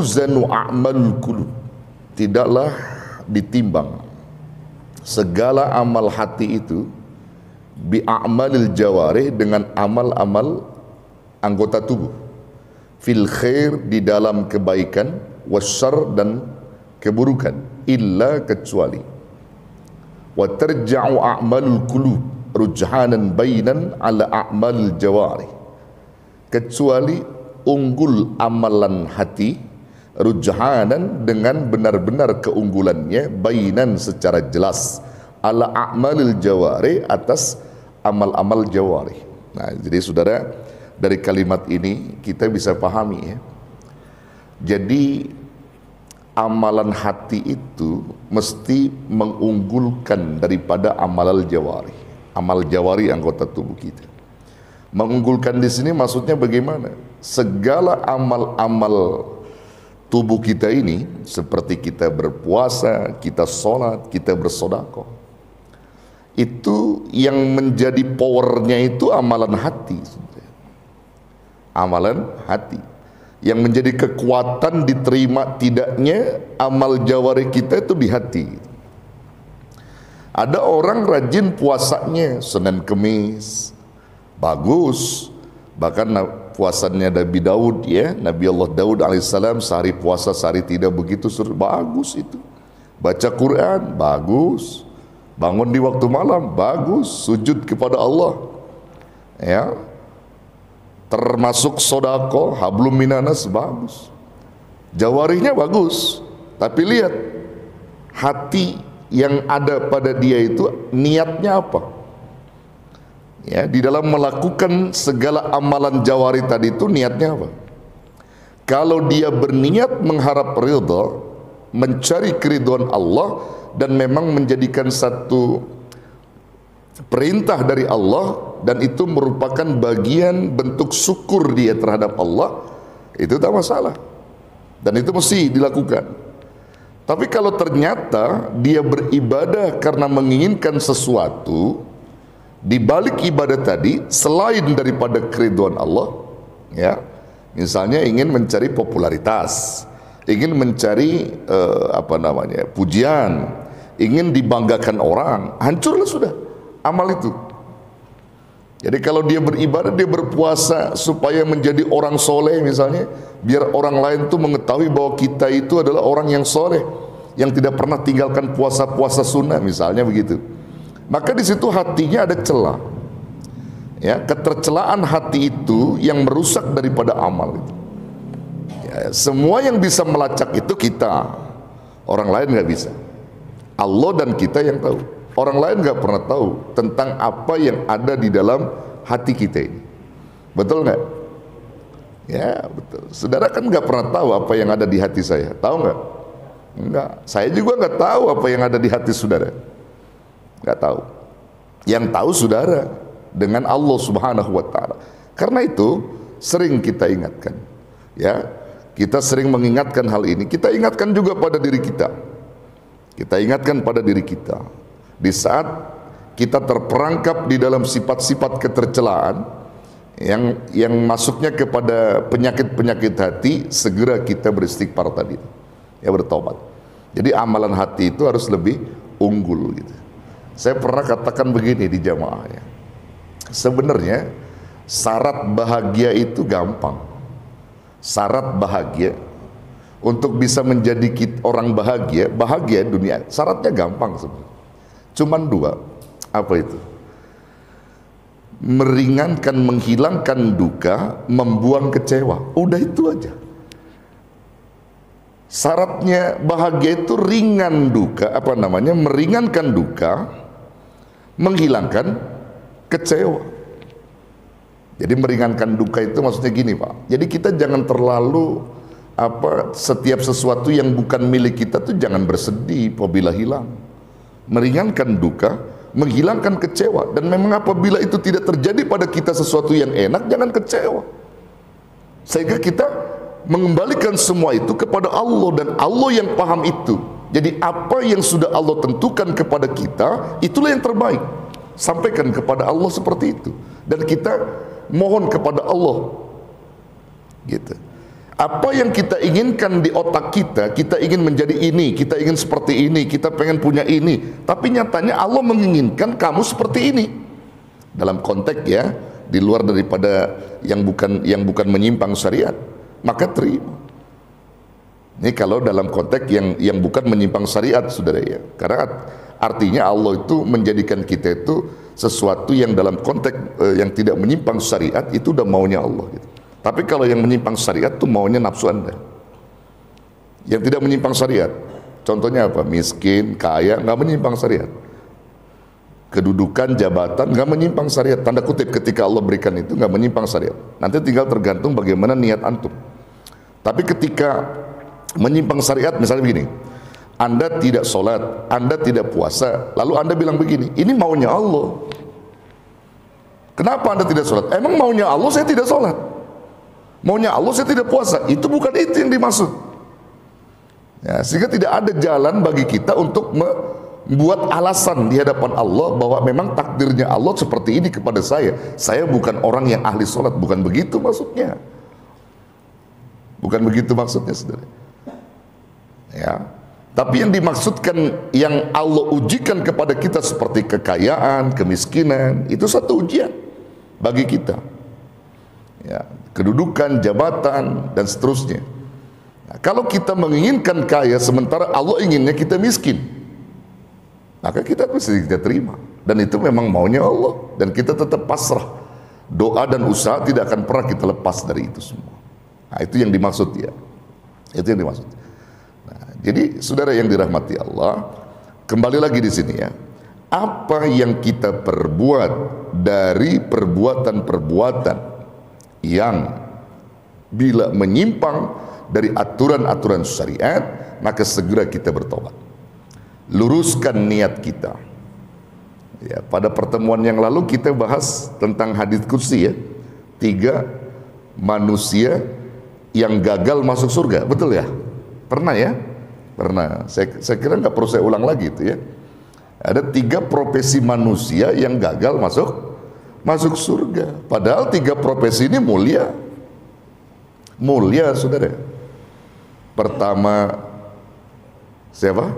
tuzanu a'malul qulub, tidaklah ditimbang segala amal hati itu bi a'malil jawarih, dengan amal-amal anggota tubuh, fil khair, di dalam kebaikan, wasyarr, dan keburukan, illa, kecuali, wa tarja'u a'malul qulub rujhanan bainan ala a'malil jawarih, kecuali unggul amalan hati, rujhanan, dengan benar-benar keunggulannya, bainan, secara jelas, ala a'malil jawarih, atas amal-amal jawarih. Nah, jadi saudara, dari kalimat ini kita bisa pahami ya. Jadi amalan hati itu mesti mengunggulkan daripada amal jawarih. Amal jawarih anggota tubuh kita. Mengunggulkan di sini maksudnya bagaimana? Segala amal-amal tubuh kita ini, seperti kita berpuasa, kita sholat, kita bersedekah, itu yang menjadi powernya itu amalan hati. Amalan hati yang menjadi kekuatan diterima tidaknya amal jawarih kita itu di hati. Ada orang rajin puasanya Senin Kemis, bagus, bahkan puasanya Nabi Daud ya, Nabi Allah Daud alaihissalam sehari puasa sehari tidak, begitu bagus itu. Baca Quran bagus, bangun di waktu malam bagus, sujud kepada Allah ya, termasuk sodako, hablum minanas, bagus, jawarihnya bagus. Tapi lihat hati yang ada pada dia itu niatnya apa ya, di dalam melakukan segala amalan jawarih tadi itu niatnya apa? Kalau dia berniat mengharap ridha, mencari keridhaan Allah, dan memang menjadikan satu perintah dari Allah, dan itu merupakan bagian bentuk syukur dia terhadap Allah, itu tak masalah, dan itu mesti dilakukan. Tapi kalau ternyata dia beribadah karena menginginkan sesuatu di balik ibadah tadi selain daripada keridhaan Allah ya, misalnya ingin mencari popularitas, ingin mencari pujian, ingin dibanggakan orang, hancurlah sudah amal itu. Jadi kalau dia beribadah, dia berpuasa supaya menjadi orang soleh misalnya, biar orang lain tuh mengetahui bahwa kita itu adalah orang yang soleh, yang tidak pernah tinggalkan puasa-puasa sunnah misalnya begitu. Maka di situ hatinya ada celah. Ya, ketercelaan hati itu yang merusak daripada amal itu. Ya, semua yang bisa melacak itu kita, orang lain nggak bisa. Allah dan kita yang tahu. Orang lain nggak pernah tahu tentang apa yang ada di dalam hati kita ini. Betul nggak? Ya betul. Saudara kan nggak pernah tahu apa yang ada di hati saya. Tahu nggak? Enggak. Saya juga nggak tahu apa yang ada di hati saudara. Nggak tahu. Yang tahu saudara dengan Allah Subhanahu Wa Taala. Karena itu sering kita ingatkan. Ya, kita sering mengingatkan hal ini. Kita ingatkan juga pada diri kita. Kita ingatkan pada diri kita. Di saat kita terperangkap di dalam sifat-sifat ketercelaan yang masuknya kepada penyakit-penyakit hati, segera kita beristighfar tadi, ya, bertobat. Jadi amalan hati itu harus lebih unggul gitu. Saya pernah katakan begini di jamaahnya, sebenarnya syarat bahagia itu gampang. Syarat bahagia untuk bisa menjadi orang bahagia dunia, syaratnya gampang sebenarnya. Cuman dua, apa itu? Meringankan, menghilangkan duka, membuang kecewa. Udah itu aja. Syaratnya bahagia itu ringan duka, meringankan duka, menghilangkan kecewa. Jadi meringankan duka itu maksudnya gini Pak. Jadi kita jangan terlalu setiap sesuatu yang bukan milik kita tuh jangan bersedih apabila hilang. Meringankan duka, menghilangkan kecewa, dan memang apabila itu tidak terjadi pada kita sesuatu yang enak, jangan kecewa, sehingga kita mengembalikan semua itu kepada Allah, dan Allah yang paham itu. Jadi apa yang sudah Allah tentukan kepada kita, itulah yang terbaik. Sampaikan kepada Allah seperti itu, dan kita mohon kepada Allah gitu. Apa yang kita inginkan di otak kita, kita ingin menjadi ini, kita ingin seperti ini, kita pengen punya ini. Tapi nyatanya Allah menginginkan kamu seperti ini. Dalam konteks ya, di luar daripada yang bukan menyimpang syariat, maka terima. Ini kalau dalam konteks yang bukan menyimpang syariat, saudara ya. Karena artinya Allah itu menjadikan kita itu sesuatu yang dalam konteks yang tidak menyimpang syariat, itu udah maunya Allah gitu. Tapi kalau yang menyimpang syariat itu maunya nafsu Anda. Yang tidak menyimpang syariat, contohnya apa? Miskin, kaya, nggak menyimpang syariat. Kedudukan, jabatan, nggak menyimpang syariat. Tanda kutip ketika Allah berikan itu nggak menyimpang syariat. Nanti tinggal tergantung bagaimana niat antum. Tapi ketika menyimpang syariat, misalnya begini, Anda tidak sholat, Anda tidak puasa, lalu Anda bilang begini, ini maunya Allah. Kenapa Anda tidak sholat? Emang maunya Allah saya tidak sholat. Maunya Allah saya tidak puasa. Itu bukan itu yang dimaksud ya, sehingga tidak ada jalan bagi kita untuk membuat alasan di hadapan Allah bahwa memang takdirnya Allah seperti ini kepada saya. Saya bukan orang yang ahli sholat. Bukan begitu maksudnya. Bukan begitu maksudnya, saudara ya. Tapi yang dimaksudkan, yang Allah ujikan kepada kita seperti kekayaan, kemiskinan, itu satu ujian bagi kita ya, kedudukan, jabatan, dan seterusnya. Nah, kalau kita menginginkan kaya sementara Allah inginnya kita miskin, maka kita terima. Dan itu memang maunya Allah, dan kita tetap pasrah. Doa dan usaha tidak akan pernah kita lepas dari itu semua. Nah, itu yang dimaksud ya. Itu yang dimaksud. Nah, jadi saudara yang dirahmati Allah, kembali lagi di sini ya. Apa yang kita perbuat dari perbuatan-perbuatan yang bila menyimpang dari aturan-aturan syariat, maka segera kita bertobat. Luruskan niat kita. Ya, pada pertemuan yang lalu kita bahas tentang hadits qudsi ya. 3 manusia yang gagal masuk surga, betul ya? Pernah ya? Pernah. Saya kira nggak perlu saya ulang lagi itu ya. Ada 3 profesi manusia yang gagal masuk surga. Padahal 3 profesi ini mulia. Mulia, saudara. Pertama siapa?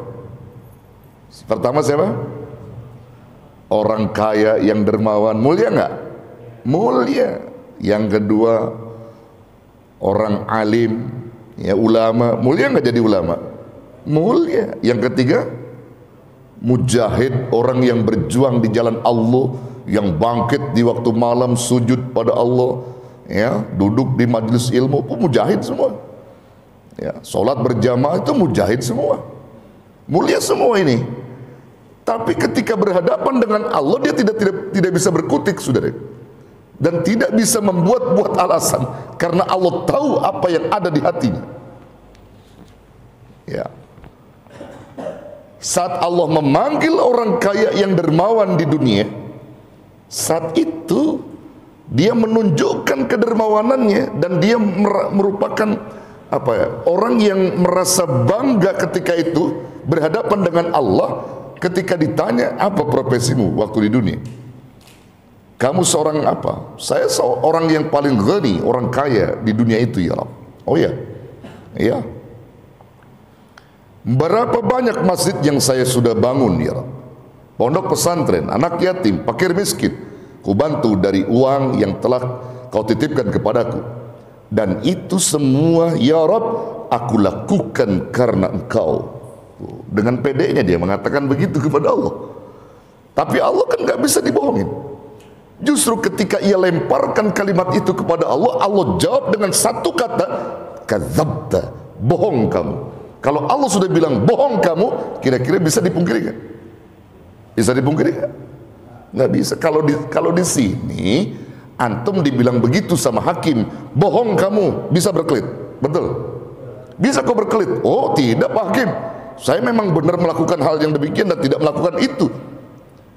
Orang kaya yang dermawan. Mulia nggak? Mulia. Yang kedua, orang alim, ya ulama. Mulia nggak jadi ulama? Mulia. Yang ketiga, mujahid, orang yang berjuang di jalan Allah, yang bangkit di waktu malam sujud pada Allah, ya, duduk di majelis ilmu, pun mujahid semua. Ya, sholat berjamaah itu mujahid semua. Mulia semua ini. Tapi ketika berhadapan dengan Allah, dia tidak bisa berkutik, saudara. Dan tidak bisa membuat alasan, karena Allah tahu apa yang ada di hatinya. Ya. Saat Allah memanggil orang kaya yang dermawan di dunia, saat itu dia menunjukkan kedermawanannya, dan dia merupakan orang yang merasa bangga ketika itu berhadapan dengan Allah. Ketika ditanya, apa profesimu waktu di dunia? Kamu seorang apa? Saya seorang yang paling ghani, orang kaya di dunia itu ya Rabb. Oh ya, iya. Berapa banyak masjid yang saya sudah bangun ya Rabb? Pondok pesantren, anak yatim, fakir miskin, ku bantu dari uang yang telah kau titipkan kepadaku. Dan itu semua ya Rabb, aku lakukan karena engkau. Dengan pedenya dia mengatakan begitu kepada Allah. Tapi Allah kan gak bisa dibohongin. Justru ketika ia lemparkan kalimat itu kepada Allah, Allah jawab dengan satu kata, kadzabta, bohong kamu. Kalau Allah sudah bilang bohong kamu, kira-kira bisa dipungkiri gak? Bisa dipungkiri gak? Nggak bisa. Kalau di sini antum dibilang begitu sama hakim, bohong kamu, bisa berkelit, betul? Bisa kau berkelit? Oh tidak Pak Hakim, saya memang benar melakukan hal yang demikian dan tidak melakukan itu.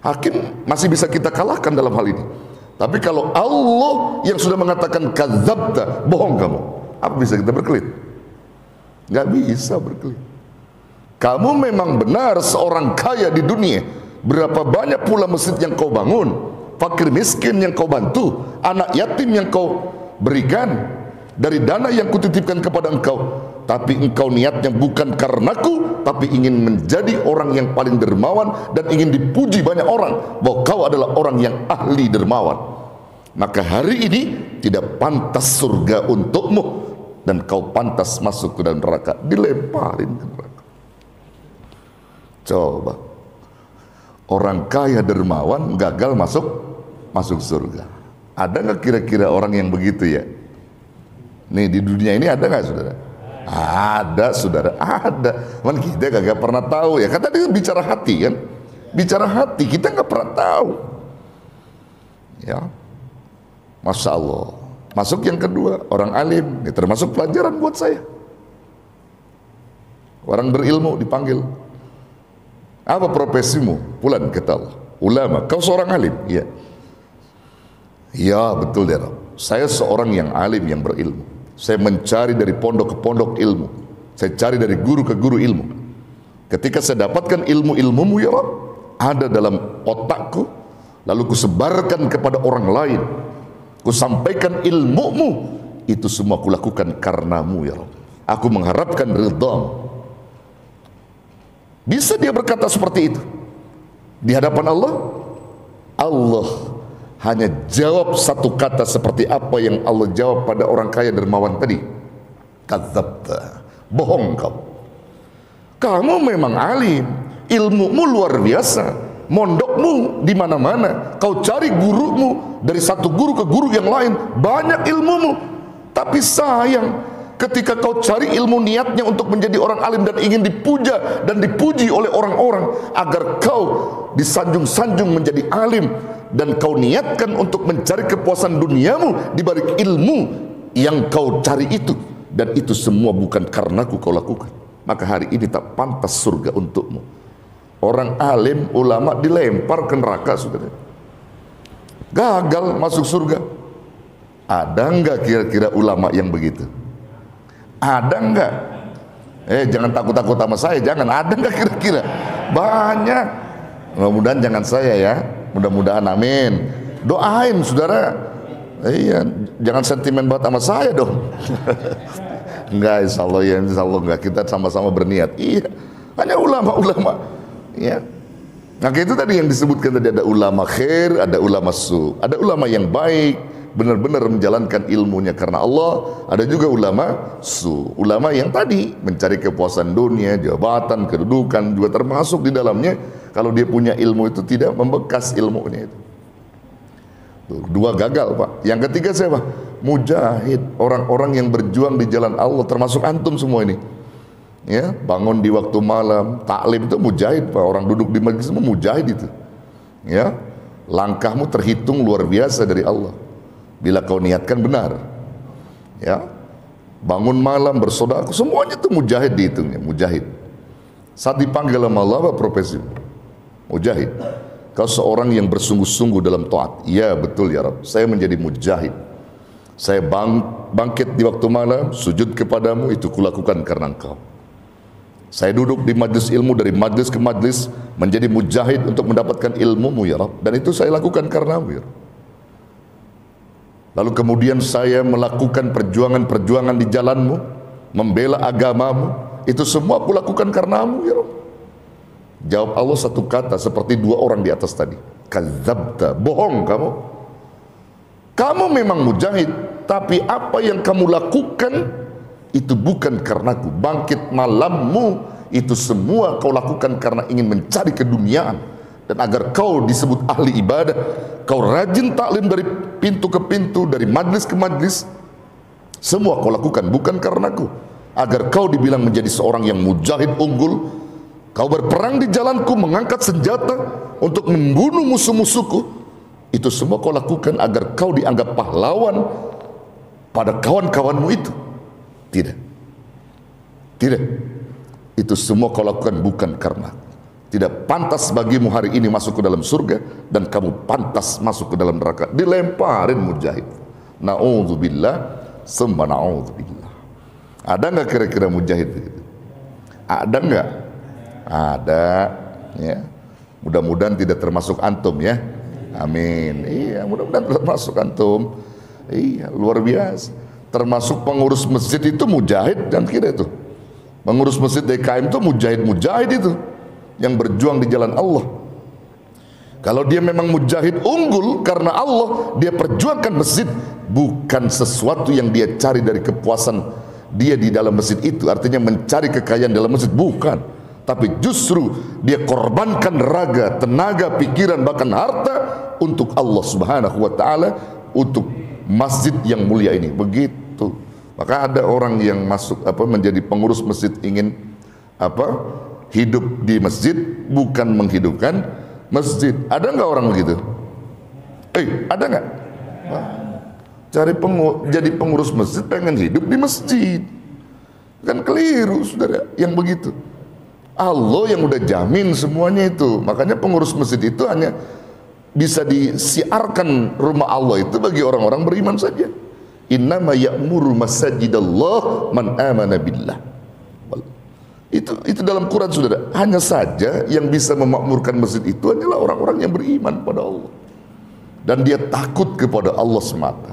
Hakim masih bisa kita kalahkan dalam hal ini. Tapi kalau Allah yang sudah mengatakan kadzabta, bohong kamu, apa bisa kita berkelit? Nggak bisa berkelit. Kamu memang benar seorang kaya di dunia. Berapa banyak pula masjid yang kau bangun, fakir miskin yang kau bantu, anak yatim yang kau berikan, dari dana yang kutitipkan kepada engkau, tapi engkau niatnya bukan karenaku, tapi ingin menjadi orang yang paling dermawan dan ingin dipuji banyak orang bahwa kau adalah orang yang ahli dermawan, maka hari ini tidak pantas surga untukmu dan kau pantas masuk ke dalam neraka. Dilemparin ke neraka. Coba, orang kaya dermawan gagal masuk surga. Ada nggak kira-kira orang yang begitu ya? Nih di dunia ini ada nggak saudara? Ada saudara, ada. Man kita gak pernah tahu ya. Kata dia bicara hati kan, bicara hati kita nggak pernah tahu. Ya, Masya Allah. Masuk yang kedua, orang alim. Ini termasuk pelajaran buat saya. Orang berilmu dipanggil. Apa profesimu? Pulan kata Allah. Ulama. Kau seorang alim? Iya. Ya betul ya Rabb. Saya seorang yang alim yang berilmu. Saya mencari dari pondok ke pondok ilmu. Saya cari dari guru ke guru ilmu. Ketika saya dapatkan ilmu-ilmumu ya Rabb, ada dalam otakku, lalu kusebarkan kepada orang lain. Kusampaikan ilmumu, itu semua kulakukan karenamu ya Rabb. Aku mengharapkan ridhamu. Bisa dia berkata seperti itu di hadapan Allah? Allah hanya jawab satu kata seperti apa yang Allah jawab pada orang kaya dermawan tadi. Kadzabta, bohong kau. Kamu memang alim, ilmumu luar biasa, mondokmu di mana-mana, kau cari gurumu dari satu guru ke guru yang lain, banyak ilmumu. Tapi sayang, ketika kau cari ilmu niatnya untuk menjadi orang alim dan ingin dipuja dan dipuji oleh orang-orang agar kau disanjung-sanjung menjadi alim, dan kau niatkan untuk mencari kepuasan duniamu di balik ilmu yang kau cari itu, dan itu semua bukan karenaku kau lakukan, maka hari ini tak pantas surga untukmu. Orang alim, ulama dilempar ke neraka saudara. Gagal masuk surga. Ada enggak kira-kira ulama yang begitu? Ada enggak? Jangan takut-takut sama saya, jangan. Ada enggak kira-kira? Banyak. Mudah-mudahan jangan saya ya. Mudah-mudahan amin. Doain saudara. Iya, jangan sentimen banget sama saya dong. Enggak, insya Allah ya, insya Allah enggak. Kita sama-sama berniat. Iya, hanya ulama-ulama. Ya. Nah itu tadi yang disebutkan tadi, ada ulama khair, ada ulama su. Ada ulama yang baik, benar-benar menjalankan ilmunya karena Allah. Ada juga ulama su, ulama yang tadi mencari kepuasan dunia, jabatan, kedudukan juga termasuk di dalamnya. Kalau dia punya ilmu itu tidak membekas ilmunya itu. Tuh, dua gagal Pak. Yang ketiga siapa? Mujahid, orang-orang yang berjuang di jalan Allah, termasuk antum semua ini. Ya, bangun di waktu malam, taklim itu mujahid Pak. Orang duduk di majelis semua mujahid itu. Ya, langkahmu terhitung luar biasa dari Allah. Bila kau niatkan benar. Ya, bangun malam bersedekah, semuanya itu mujahid dihitungnya, mujahid. Saat dipanggil sama Allah, apa profesimu? Mujahid. Kau seorang yang bersungguh-sungguh dalam taat. Ya betul ya Rabb, saya menjadi mujahid. Saya bangkit di waktu malam, sujud kepadamu, itu kulakukan karena engkau. Saya duduk di majlis ilmu, dari majlis ke majlis, menjadi mujahid untuk mendapatkan ilmumu ya Rabb. Dan itu saya lakukan karenamu ya Rabb. Lalu kemudian saya melakukan perjuangan-perjuangan di jalanmu, membela agamamu, itu semua aku lakukan karenamu ya Rabb. Jawab Allah satu kata seperti dua orang di atas tadi. Kadzabta, bohong kamu. Kamu memang mujahid, tapi apa yang kamu lakukan itu bukan karenaku. Bangkit malammu itu semua kau lakukan karena ingin mencari keduniaan dan agar kau disebut ahli ibadah. Kau rajin taklim dari pintu ke pintu, dari majlis ke majlis. Semua kau lakukan bukan karenaku, agar kau dibilang menjadi seorang yang mujahid unggul. Kau berperang di jalanku, mengangkat senjata untuk membunuh musuh-musuhku. Itu semua kau lakukan agar kau dianggap pahlawan pada kawan-kawanmu itu. Tidak. Tidak. Itu semua kau lakukan bukan karena. Tidak pantas bagimu hari ini masuk ke dalam surga, dan kamu pantas masuk ke dalam neraka. Dilemparin mujahid. Na'udzubillah, summa na'udzubillah. Ada nggak kira-kira mujahid begitu? Ada nggak? Ada, ya. Mudah-mudahan tidak termasuk antum ya. Amin. Iya, mudah-mudahan termasuk antum. Iya, luar biasa. Termasuk pengurus masjid itu mujahid, dan kira itu pengurus masjid DKM itu mujahid itu yang berjuang di jalan Allah. Kalau dia memang mujahid unggul karena Allah, dia perjuangkan masjid, bukan sesuatu yang dia cari dari kepuasan dia di dalam masjid itu, artinya mencari kekayaan dalam masjid, bukan. Tapi justru dia korbankan raga, tenaga, pikiran, bahkan harta untuk Allah Subhanahu wa taala, untuk masjid yang mulia ini. Begitu. Maka ada orang yang masuk menjadi pengurus masjid, ingin hidup di masjid, bukan menghidupkan masjid. Ada nggak orang begitu? Ada nggak? Jadi pengurus masjid pengen hidup di masjid, kan keliru saudara yang begitu. Allah yang udah jamin semuanya itu. Makanya pengurus masjid itu hanya bisa disiarkan rumah Allah itu bagi orang-orang beriman saja. Innama ya'muru masajidallah man amana billah. Itu dalam Quran saudara. Hanya saja yang bisa memakmurkan masjid itu hanyalah orang-orang yang beriman pada Allah, dan dia takut kepada Allah semata.